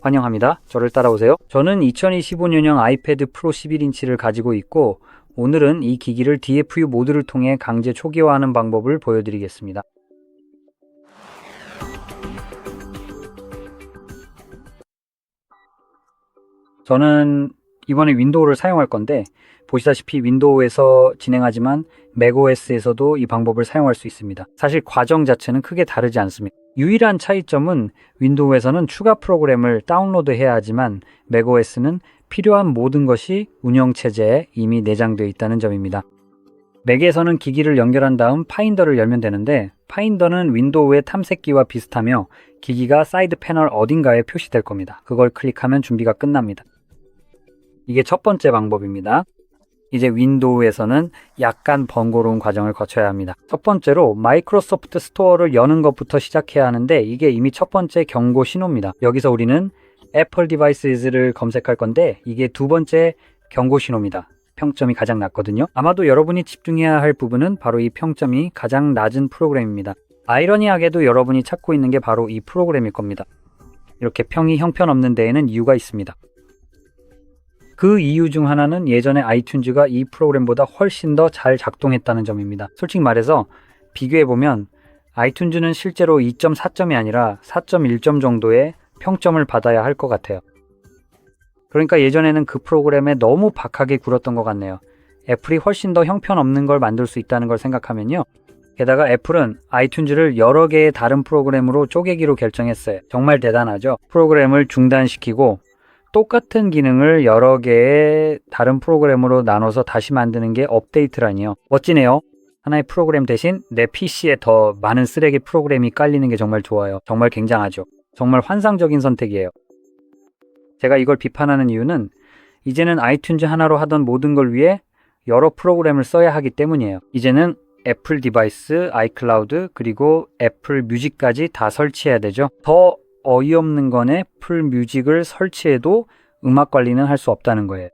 환영합니다. 저를 따라오세요. 저는 2025년형 아이패드 프로 11인치를 가지고 있고 오늘은 이 기기를 DFU 모드를 통해 강제 초기화하는 방법을 보여드리겠습니다. 저는 이번에 윈도우를 사용할 건데 보시다시피 윈도우에서 진행하지만 맥OS에서도 이 방법을 사용할 수 있습니다. 사실 과정 자체는 크게 다르지 않습니다. 유일한 차이점은 윈도우에서는 추가 프로그램을 다운로드해야 하지만 맥OS는 필요한 모든 것이 운영체제에 이미 내장되어 있다는 점입니다. 맥에서는 기기를 연결한 다음 파인더를 열면 되는데 파인더는 윈도우의 탐색기와 비슷하며 기기가 사이드 패널 어딘가에 표시될 겁니다. 그걸 클릭하면 준비가 끝납니다. 이게 첫 번째 방법입니다. 이제 윈도우에서는 약간 번거로운 과정을 거쳐야 합니다. 첫 번째로 마이크로소프트 스토어를 여는 것부터 시작해야 하는데 이게 이미 첫 번째 경고 신호입니다. 여기서 우리는 애플 디바이스를 검색할 건데 이게 두 번째 경고 신호입니다. 평점이 가장 낮거든요. 아마도 여러분이 집중해야 할 부분은 바로 이 평점이 가장 낮은 프로그램입니다. 아이러니하게도 여러분이 찾고 있는 게 바로 이 프로그램일 겁니다. 이렇게 평이 형편없는 데에는 이유가 있습니다. 그 이유 중 하나는 예전에 아이튠즈가 이 프로그램보다 훨씬 더 잘 작동했다는 점입니다. 솔직히 말해서 비교해보면 아이튠즈는 실제로 2.4점이 아니라 4.1점 정도의 평점을 받아야 할 것 같아요. 그러니까 예전에는 그 프로그램에 너무 박하게 굴었던 것 같네요. 애플이 훨씬 더 형편없는 걸 만들 수 있다는 걸 생각하면요. 게다가 애플은 아이튠즈를 여러 개의 다른 프로그램으로 쪼개기로 결정했어요. 정말 대단하죠? 프로그램을 중단시키고 똑같은 기능을 여러 개의 다른 프로그램으로 나눠서 다시 만드는 게 업데이트라니요. 멋지네요. 하나의 프로그램 대신 내 PC에 더 많은 쓰레기 프로그램이 깔리는 게 정말 좋아요. 정말 굉장하죠. 정말 환상적인 선택이에요. 제가 이걸 비판하는 이유는 이제는 아이튠즈 하나로 하던 모든 걸 위해 여러 프로그램을 써야 하기 때문이에요. 이제는 애플 디바이스, 아이클라우드, 그리고 애플 뮤직까지 다 설치해야 되죠. 더 어이없는 건 애플 뮤직을 설치해도 음악 관리는 할 수 없다는 거예요.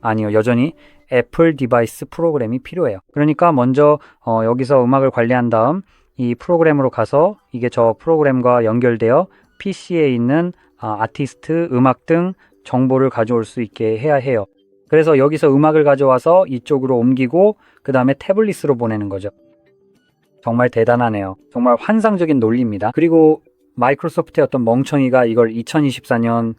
아니요, 여전히 애플 디바이스 프로그램이 필요해요. 그러니까 먼저 여기서 음악을 관리한 다음 이 프로그램으로 가서 이게 저 프로그램과 연결되어 PC에 있는 아티스트, 음악 등 정보를 가져올 수 있게 해야 해요. 그래서 여기서 음악을 가져와서 이쪽으로 옮기고 그 다음에 태블릿으로 보내는 거죠. 정말 대단하네요. 정말 환상적인 논리입니다. 그리고 마이크로소프트의 어떤 멍청이가 이걸 2024년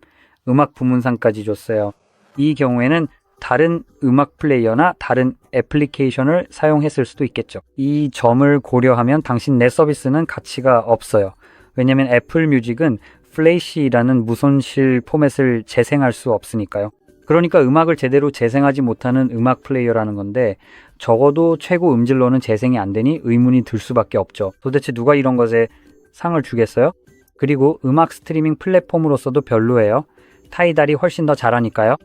음악 부문상까지 줬어요. 이 경우에는 다른 음악 플레이어나 다른 애플리케이션을 사용했을 수도 있겠죠. 이 점을 고려하면 당신 내 서비스는 가치가 없어요. 왜냐하면 애플 뮤직은 플래시라는 무손실 포맷을 재생할 수 없으니까요. 그러니까 음악을 제대로 재생하지 못하는 음악 플레이어라는 건데 적어도 최고 음질로는 재생이 안 되니 의문이 들 수밖에 없죠. 도대체 누가 이런 것에 상을 주겠어요? 그리고 음악 스트리밍 플랫폼으로서도 별로예요. 타이달이 훨씬 더 잘하니까요.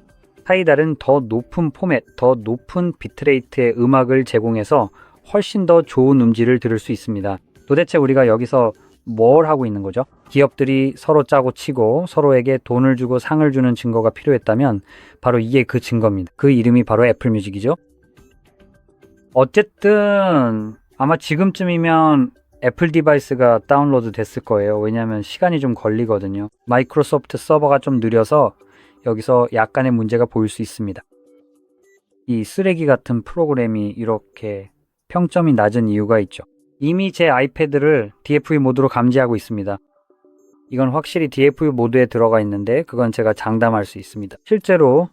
타이달은 더 높은 포맷, 더 높은 비트레이트의 음악을 제공해서 훨씬 더 좋은 음질을 들을 수 있습니다. 도대체 우리가 여기서 뭘 하고 있는 거죠? 기업들이 서로 짜고 치고 서로에게 돈을 주고 상을 주는 증거가 필요했다면 바로 이게 그 증거입니다. 그 이름이 바로 애플 뮤직이죠. 어쨌든 아마 지금쯤이면 애플 디바이스가 다운로드 됐을 거예요. 왜냐하면 시간이 좀 걸리거든요. 마이크로소프트 서버가 좀 느려서 여기서 약간의 문제가 보일 수 있습니다. 이 쓰레기 같은 프로그램이 이렇게 평점이 낮은 이유가 있죠. 이미 제 아이패드를 DFU 모드로 감지하고 있습니다. 이건 확실히 DFU 모드에 들어가 있는데 그건 제가 장담할 수 있습니다. 실제로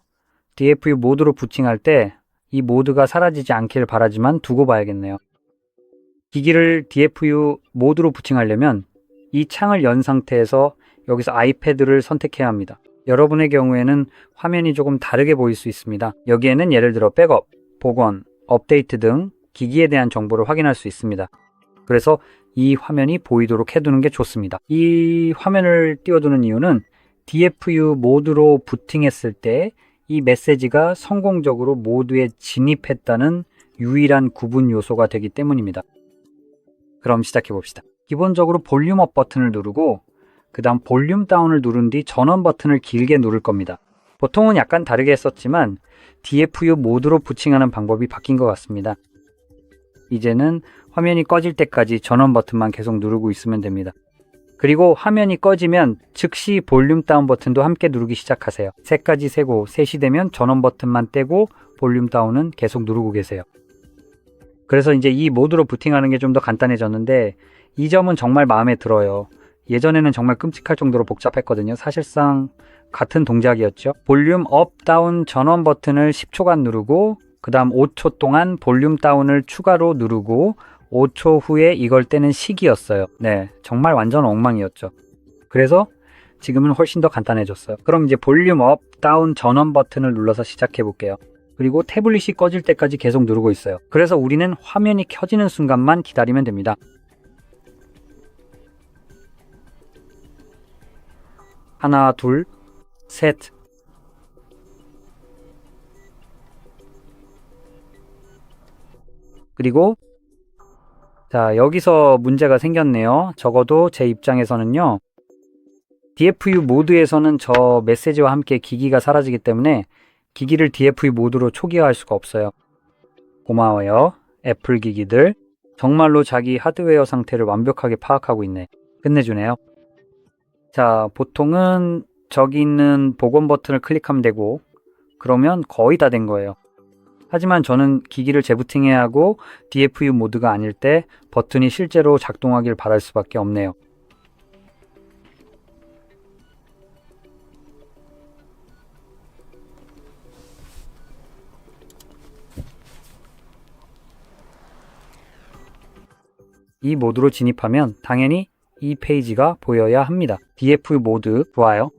DFU 모드로 부팅할 때 이 모드가 사라지지 않길 바라지만 두고 봐야겠네요. 기기를 DFU 모드로 부팅하려면 이 창을 연 상태에서 여기서 아이패드를 선택해야 합니다. 여러분의 경우에는 화면이 조금 다르게 보일 수 있습니다. 여기에는 예를 들어 백업, 복원, 업데이트 등 기기에 대한 정보를 확인할 수 있습니다. 그래서 이 화면이 보이도록 해두는 게 좋습니다. 이 화면을 띄워두는 이유는 DFU 모드로 부팅했을 때 이 메시지가 성공적으로 모드에 진입했다는 유일한 구분 요소가 되기 때문입니다. 그럼 시작해 봅시다. 기본적으로 볼륨 업 버튼을 누르고 그 다음 볼륨 다운을 누른 뒤 전원 버튼을 길게 누를 겁니다. 보통은 약간 다르게 했었지만 DFU 모드로 부팅하는 방법이 바뀐 것 같습니다. 이제는 화면이 꺼질 때까지 전원 버튼만 계속 누르고 있으면 됩니다. 그리고 화면이 꺼지면 즉시 볼륨 다운 버튼도 함께 누르기 시작하세요. 3까지 세고 3이 되면 전원 버튼만 떼고 볼륨 다운은 계속 누르고 계세요. 그래서 이제 이 모드로 부팅하는 게 좀 더 간단해졌는데 이 점은 정말 마음에 들어요. 예전에는 정말 끔찍할 정도로 복잡했거든요. 사실상 같은 동작이었죠. 볼륨 업, 다운 전원 버튼을 10초간 누르고 그 다음 5초 동안 볼륨 다운을 추가로 누르고 5초 후에 이걸 떼는 시기였어요. 네, 정말 완전 엉망이었죠. 그래서 지금은 훨씬 더 간단해졌어요. 그럼 이제 볼륨 업, 다운 전원 버튼을 눌러서 시작해 볼게요. 그리고 태블릿이 꺼질 때까지 계속 누르고 있어요. 그래서 우리는 화면이 켜지는 순간만 기다리면 됩니다. 하나, 둘, 셋. 그리고 자, 여기서 문제가 생겼네요. 적어도 제 입장에서는요. DFU 모드에서는 저 메시지와 함께 기기가 사라지기 때문에 기기를 DFU 모드로 초기화할 수가 없어요. 고마워요. 애플 기기들. 정말로 자기 하드웨어 상태를 완벽하게 파악하고 있네. 끝내주네요. 자, 보통은 저기 있는 복원 버튼을 클릭하면 되고 그러면 거의 다 된 거예요. 하지만 저는 기기를 재부팅해야 하고 DFU 모드가 아닐 때 버튼이 실제로 작동하길 바랄 수밖에 없네요. 이 모드로 진입하면 당연히 이 페이지가 보여야 합니다. DFU 모드 좋아요.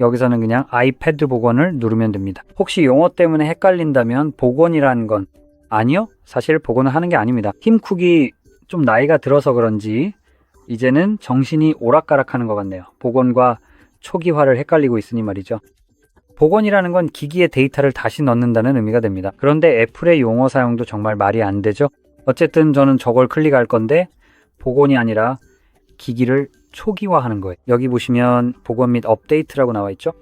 여기서는 그냥 아이패드 복원을 누르면 됩니다. 혹시 용어 때문에 헷갈린다면 복원이라는 건 아니요. 사실 복원을 하는 게 아닙니다. 팀쿡이 좀 나이가 들어서 그런지 이제는 정신이 오락가락하는 것 같네요. 복원과 초기화를 헷갈리고 있으니 말이죠. 복원이라는 건 기기의 데이터를 다시 넣는다는 의미가 됩니다. 그런데 애플의 용어 사용도 정말 말이 안 되죠. 어쨌든 저는 저걸 클릭할 건데 복원이 아니라 기기를 초기화하는 거예요. 여기 보시면 복원 및 업데이트라고 나와 있죠.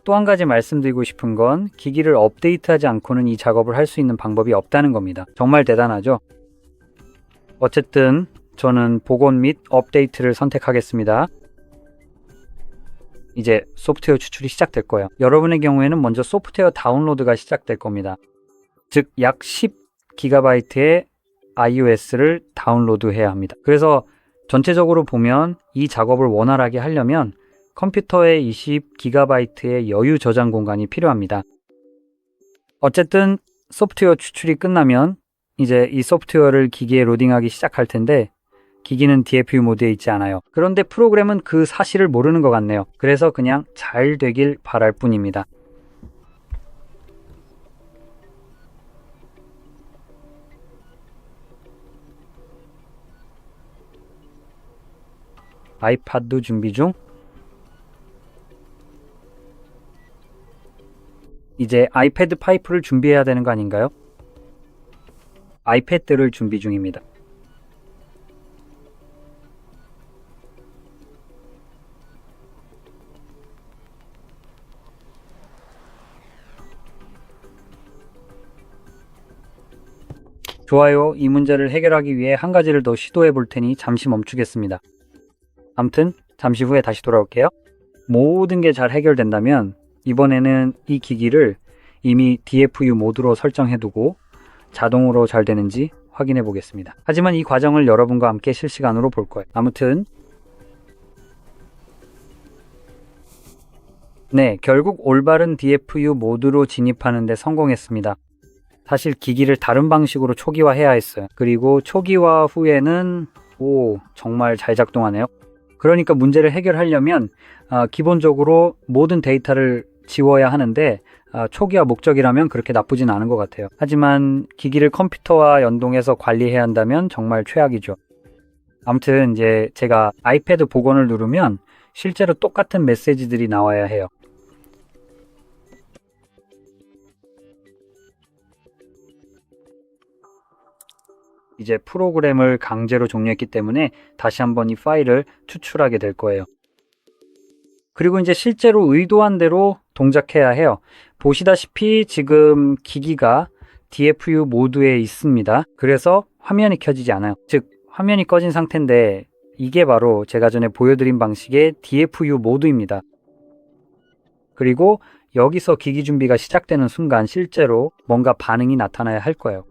또 한 가지 말씀드리고 싶은 건 기기를 업데이트하지 않고는 이 작업을 할 수 있는 방법이 없다는 겁니다. 정말 대단하죠? 어쨌든 저는 복원 및 업데이트를 선택하겠습니다. 이제 소프트웨어 추출이 시작될 거예요. 여러분의 경우에는 먼저 소프트웨어 다운로드가 시작될 겁니다. 즉 약 10GB의 iOS를 다운로드해야 합니다. 그래서 전체적으로 보면 이 작업을 원활하게 하려면 컴퓨터에 20GB의 여유 저장 공간이 필요합니다. 어쨌든 소프트웨어 추출이 끝나면 이제 이 소프트웨어를 기기에 로딩하기 시작할 텐데 기기는 DFU 모드에 있지 않아요. 그런데 프로그램은 그 사실을 모르는 것 같네요. 그래서 그냥 잘 되길 바랄 뿐입니다. 아이패드 준비 중. 이제 아이패드 파이프를 준비해야 되는 거 아닌가요? 아이패드를 준비 중입니다. 좋아요. 이 문제를 해결하기 위해 한 가지를 더 시도해 볼 테니 잠시 멈추겠습니다. 아무튼 잠시 후에 다시 돌아올게요. 모든 게 잘 해결된다면 이번에는 이 기기를 이미 DFU 모드로 설정해 두고 자동으로 잘 되는지 확인해 보겠습니다. 하지만 이 과정을 여러분과 함께 실시간으로 볼 거예요. 아무튼 네, 결국 올바른 DFU 모드로 진입하는 데 성공했습니다. 사실 기기를 다른 방식으로 초기화해야 했어요. 그리고 초기화 후에는 정말 잘 작동하네요. 그러니까 문제를 해결하려면 기본적으로 모든 데이터를 지워야 하는데 초기화 목적이라면 그렇게 나쁘진 않은 것 같아요. 하지만 기기를 컴퓨터와 연동해서 관리해야 한다면 정말 최악이죠. 아무튼 이제 제가 아이패드 복원을 누르면 실제로 똑같은 메시지들이 나와야 해요. 이제 프로그램을 강제로 종료했기 때문에 다시 한번 이 파일을 추출하게 될 거예요. 그리고 이제 실제로 의도한 대로 동작해야 해요. 보시다시피 지금 기기가 DFU 모드에 있습니다. 그래서 화면이 켜지지 않아요. 즉 화면이 꺼진 상태인데 이게 바로 제가 전에 보여드린 방식의 DFU 모드입니다. 그리고 여기서 기기 준비가 시작되는 순간 실제로 뭔가 반응이 나타나야 할 거예요.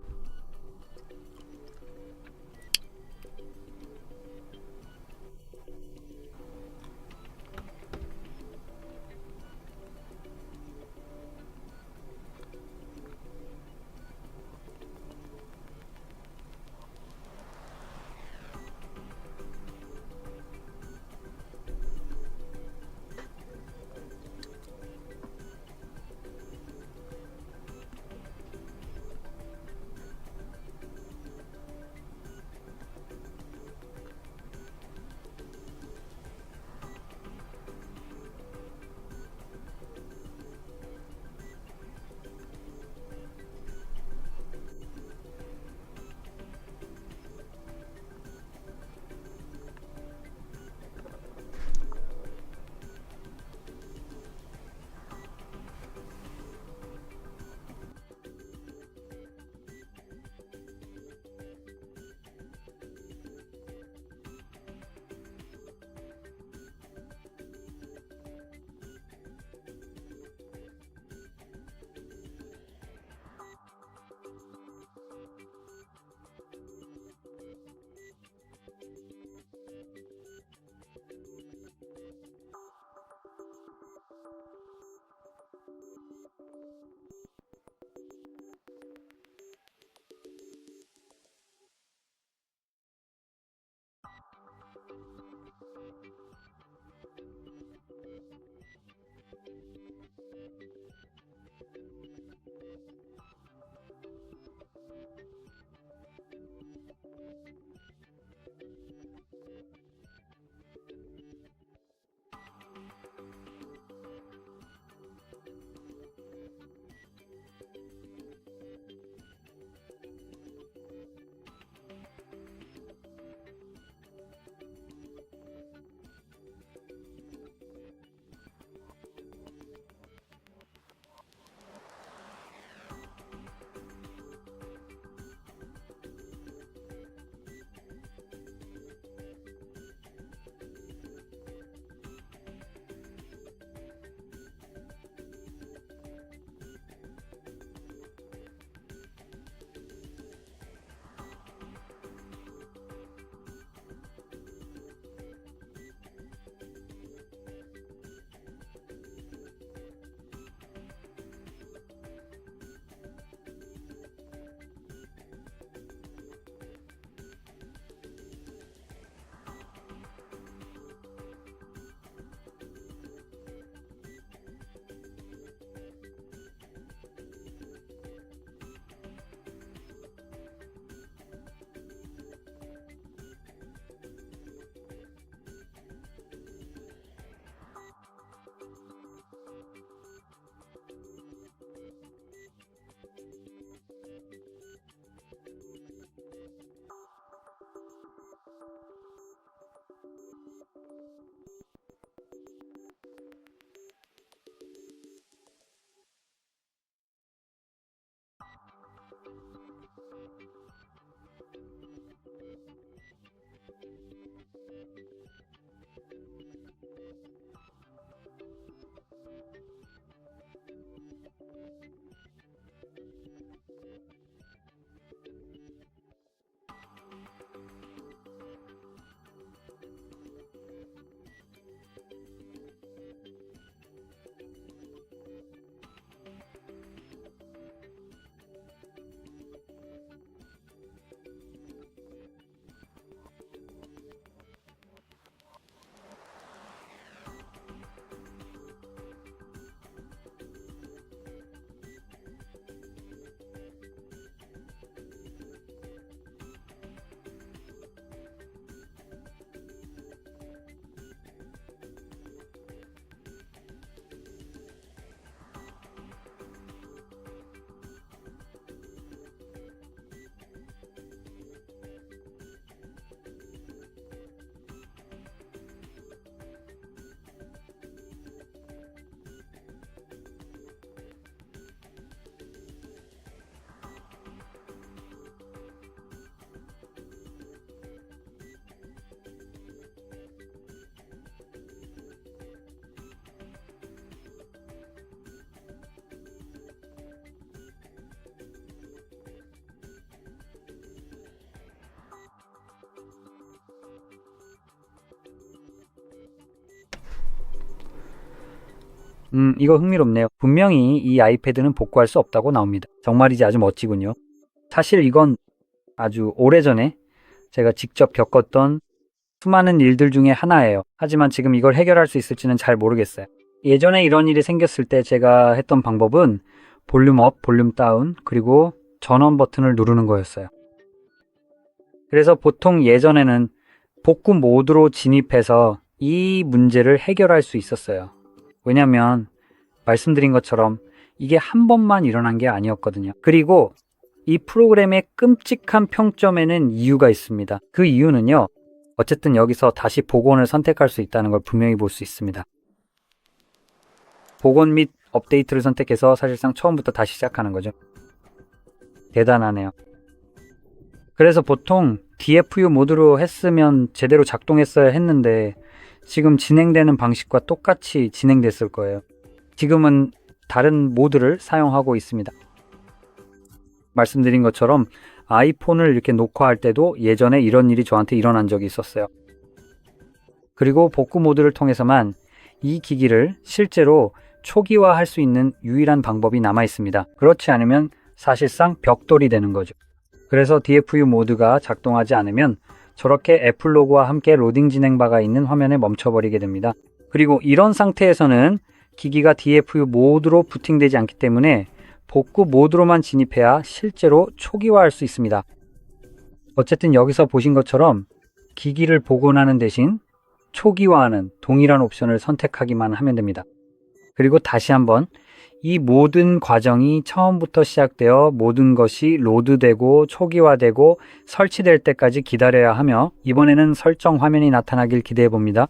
이거 흥미롭네요. 분명히 이 아이패드는 복구할 수 없다고 나옵니다. 정말이지 아주 멋지군요. 사실 이건 아주 오래전에 제가 직접 겪었던 수많은 일들 중에 하나예요. 하지만 지금 이걸 해결할 수 있을지는 잘 모르겠어요. 예전에 이런 일이 생겼을 때 제가 했던 방법은 볼륨 업, 볼륨 다운, 그리고 전원 버튼을 누르는 거였어요. 그래서 보통 예전에는 복구 모드로 진입해서 이 문제를 해결할 수 있었어요. 왜냐면 말씀드린 것처럼 이게 한 번만 일어난 게 아니었거든요. 그리고 이 프로그램의 끔찍한 평점에는 이유가 있습니다. 그 이유는요. 어쨌든 여기서 다시 복원을 선택할 수 있다는 걸 분명히 볼 수 있습니다. 복원 및 업데이트를 선택해서 사실상 처음부터 다시 시작하는 거죠. 대단하네요. 그래서 보통 DFU 모드로 했으면 제대로 작동했어야 했는데 지금 진행되는 방식과 똑같이 진행됐을 거예요. 지금은 다른 모드를 사용하고 있습니다. 말씀드린 것처럼 아이폰을 이렇게 녹화할 때도 예전에 이런 일이 저한테 일어난 적이 있었어요. 그리고 복구 모드를 통해서만 이 기기를 실제로 초기화할 수 있는 유일한 방법이 남아 있습니다. 그렇지 않으면 사실상 벽돌이 되는 거죠. 그래서 DFU 모드가 작동하지 않으면 저렇게 애플 로고와 함께 로딩 진행 바가 있는 화면에 멈춰버리게 됩니다. 그리고 이런 상태에서는 기기가 DFU 모드로 부팅되지 않기 때문에 복구 모드로만 진입해야 실제로 초기화할 수 있습니다. 어쨌든 여기서 보신 것처럼 기기를 복원하는 대신 초기화하는 동일한 옵션을 선택하기만 하면 됩니다. 그리고 다시 한번 이 모든 과정이 처음부터 시작되어 모든 것이 로드되고 초기화되고 설치될 때까지 기다려야 하며 이번에는 설정 화면이 나타나길 기대해 봅니다.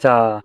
자,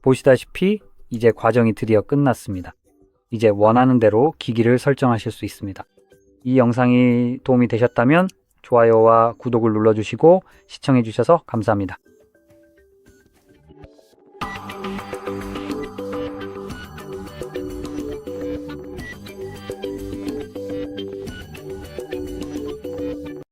보시다시피 이제 과정이 드디어 끝났습니다. 이제 원하는 대로 기기를 설정하실 수 있습니다. 이 영상이 도움이 되셨다면 좋아요와 구독을 눌러주시고 시청해주셔서 감사합니다.